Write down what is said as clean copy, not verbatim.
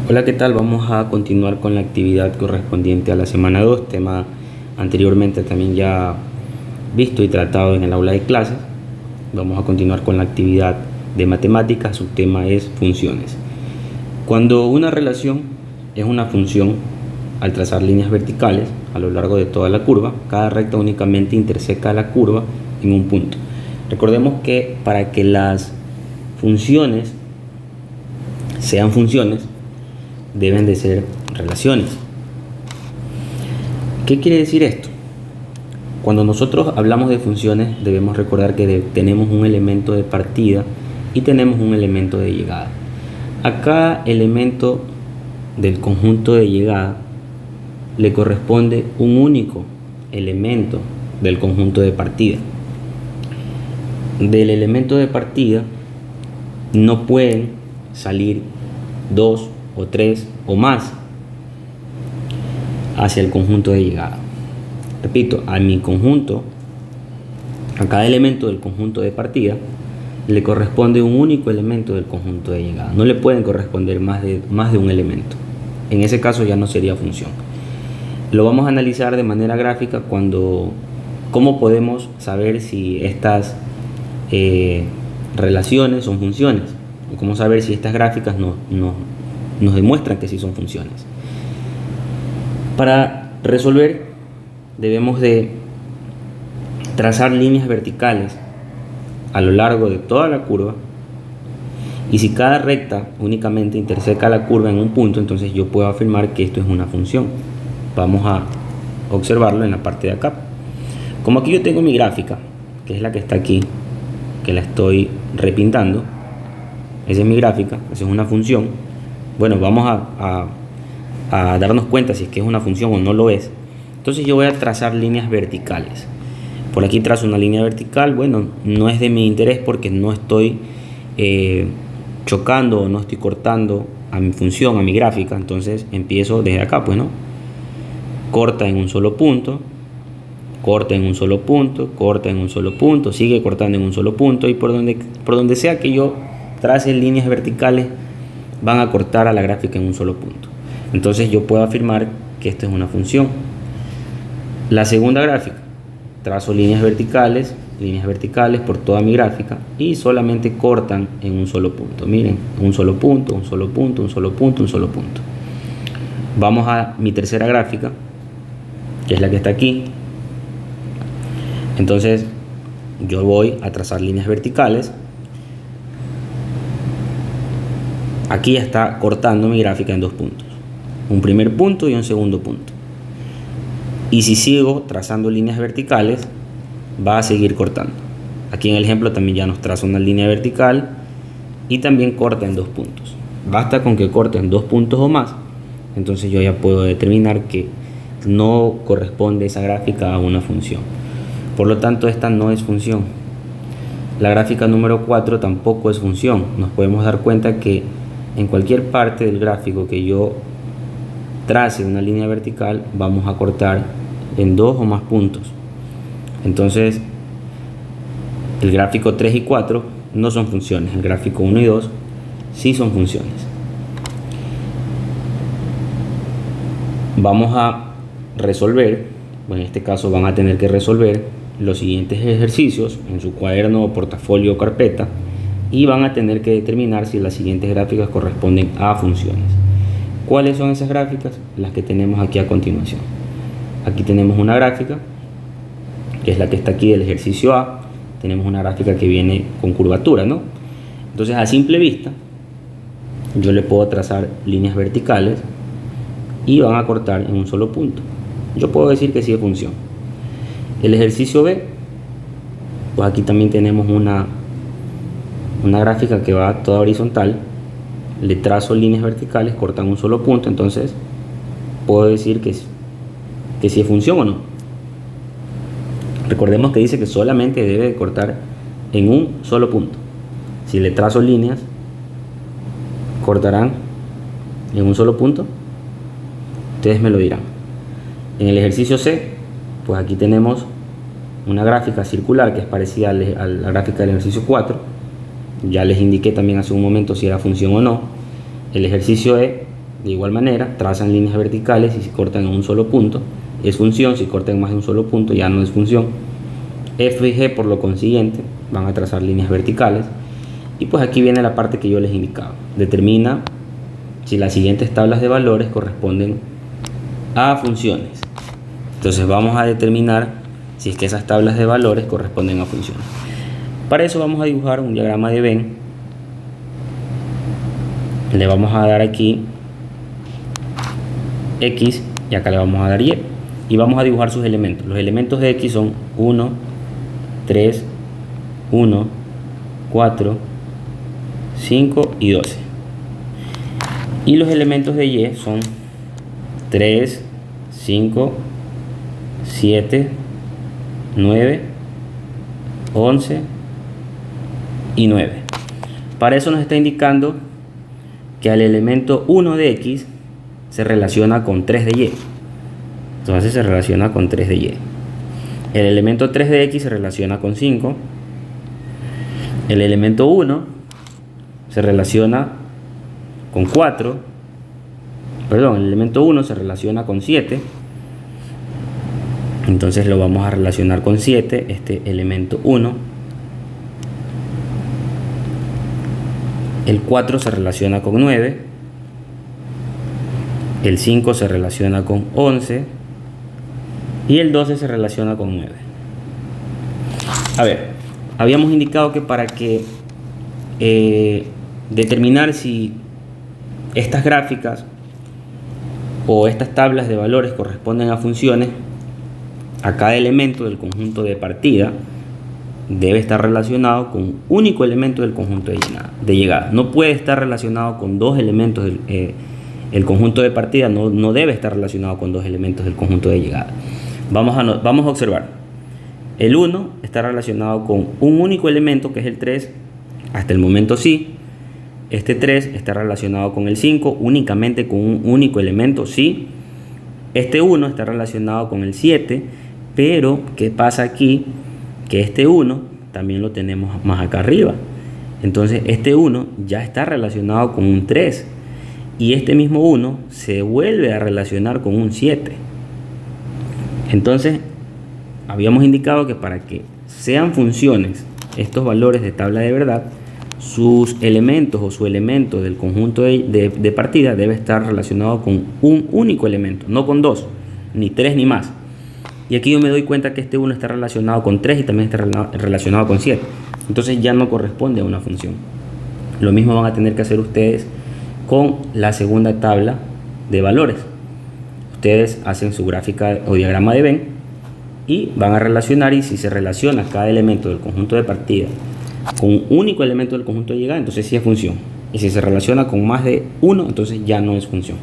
Hola, ¿qué tal? Vamos a continuar con la actividad correspondiente a la semana 2, tema anteriormente también ya visto y tratado en el aula de clases. Vamos a continuar con la actividad de matemáticas, su tema es funciones. Cuando una relación es una función, al trazar líneas verticales a lo largo de toda la curva, cada recta únicamente interseca la curva en un punto. Recordemos que para que las funciones sean funciones, deben de ser relaciones. ¿Qué quiere decir esto? Cuando nosotros hablamos de funciones, debemos recordar que tenemos un elemento de partida y tenemos un elemento de llegada. A cada elemento del conjunto de llegada le corresponde un único elemento del conjunto de partida. Del elemento de partida no pueden salir dos o tres o más hacia el conjunto de llegada. Repito, a mi conjunto, a cada elemento del conjunto de partida le corresponde un único elemento del conjunto de llegada. No le pueden corresponder más de un elemento. En ese caso ya no sería función. Lo vamos a analizar de manera gráfica cómo podemos saber si estas relaciones son funciones, o cómo saber si estas gráficas nos demuestran que sí son funciones. Para resolver debemos de trazar líneas verticales a lo largo de toda la curva, y si cada recta únicamente interseca la curva en un punto, entonces yo puedo afirmar que esto es una función. Vamos a observarlo en la parte de acá. Como aquí yo tengo mi gráfica, que es la que está aquí, que la estoy repintando, esa es mi gráfica, esa es una función. Bueno, vamos a darnos cuenta si es que es una función o no lo es. Entonces yo voy a trazar líneas verticales. Por aquí trazo una línea vertical. Bueno, no es de mi interés porque no estoy chocando o no estoy cortando a mi función, a mi gráfica. Entonces empiezo desde acá, pues, ¿no? Corta en un solo punto, corta en un solo punto, corta en un solo punto, sigue cortando en un solo punto, y por donde sea que yo trace líneas verticales van a cortar a la gráfica en un solo punto. Entonces yo puedo afirmar que esto es una función. La segunda gráfica, trazo líneas verticales por toda mi gráfica y solamente cortan en un solo punto. Miren, un solo punto, un solo punto, un solo punto, un solo punto. Vamos a mi tercera gráfica, que es la que está aquí. Entonces yo voy a trazar líneas verticales. Aquí ya está cortando mi gráfica en dos puntos, un primer punto y un segundo punto. Y si sigo trazando líneas verticales, va a seguir cortando. Aquí en el ejemplo también ya nos traza una línea vertical y también corta en dos puntos. Basta con que corte en dos puntos o más, entonces yo ya puedo determinar que no corresponde esa gráfica a una función. Por lo tanto, esta no es función. La gráfica número 4 tampoco es función. Nos podemos dar cuenta que en cualquier parte del gráfico que yo trace una línea vertical, vamos a cortar en dos o más puntos. Entonces el gráfico 3 y 4 no son funciones, el gráfico 1 y 2 sí son funciones. Vamos a resolver, en este caso van a tener que resolver los siguientes ejercicios en su cuaderno, portafolio o carpeta, y van a tener que determinar si las siguientes gráficas corresponden a funciones. ¿Cuáles son esas gráficas? Las que tenemos aquí a continuación. Aquí tenemos una gráfica, que es la que está aquí del ejercicio A. Tenemos una gráfica que viene con curvatura, ¿no? Entonces, a simple vista, yo le puedo trazar líneas verticales y van a cortar en un solo punto. Yo puedo decir que sí es función. El ejercicio B, pues aquí también tenemos una gráfica que va toda horizontal. Le trazo líneas verticales, cortan un solo punto, entonces puedo decir que si es función o no. Recordemos que dice que solamente debe cortar en un solo punto. Si le trazo líneas, cortarán en un solo punto. Ustedes me lo dirán. En el ejercicio C, pues aquí tenemos una gráfica circular que es parecida a la gráfica del ejercicio 4. Ya les indiqué también hace un momento si era función o no. El ejercicio E, de igual manera, trazan líneas verticales y si cortan en un solo punto es función, si cortan más de un solo punto ya no es función. F y G, por lo consiguiente, van a trazar líneas verticales. Y pues aquí viene la parte que yo les indicaba. Determina si las siguientes tablas de valores corresponden a funciones. Entonces vamos a determinar si es que esas tablas de valores corresponden a funciones. Para eso vamos a dibujar un diagrama de Venn. Le vamos a dar aquí X y acá le vamos a dar Y. Y vamos a dibujar sus elementos. Los elementos de X son 1, 3, 1, 4, 5 y 12. Y los elementos de Y son 3, 5, 7, 9, 11 y 9. Para eso nos está indicando que al elemento 1 de X se relaciona con 3 de Y. Entonces se relaciona con 3 de Y. El elemento 3 de X se relaciona con 5. El elemento 1 se relaciona con 4. Perdón, el elemento 1 se relaciona con 7. Entonces lo vamos a relacionar con 7, este elemento 1. El 4 se relaciona con 9. El 5 se relaciona con 11. Y el 12 se relaciona con 9. A ver, habíamos indicado que para que determinar si estas gráficas o estas tablas de valores corresponden a funciones, a cada elemento del conjunto de partida debe estar relacionado con un único elemento del conjunto de llegada. No puede estar relacionado con dos elementos el conjunto de partida no debe estar relacionado con dos elementos del conjunto de llegada. Vamos a observar. El 1 está relacionado con un único elemento que es el 3, hasta el momento sí. Este 3 está relacionado con el 5 únicamente con un único elemento, sí. Este 1 está relacionado con el 7, pero ¿qué pasa aquí? Que este 1 también lo tenemos más acá arriba. Entonces este 1 ya está relacionado con un 3 y este mismo 1 se vuelve a relacionar con un 7. Entonces habíamos indicado que para que sean funciones estos valores de tabla de verdad, sus elementos o su elemento del conjunto de partida debe estar relacionado con un único elemento, no con dos, ni tres ni más. Y aquí yo me doy cuenta que este 1 está relacionado con 3 y también está relacionado con 7. Entonces ya no corresponde a una función. Lo mismo van a tener que hacer ustedes con la segunda tabla de valores. Ustedes hacen su gráfica o diagrama de Venn y van a relacionar, y si se relaciona cada elemento del conjunto de partida con un único elemento del conjunto de llegada, entonces sí es función. Y si se relaciona con más de uno, entonces ya no es función.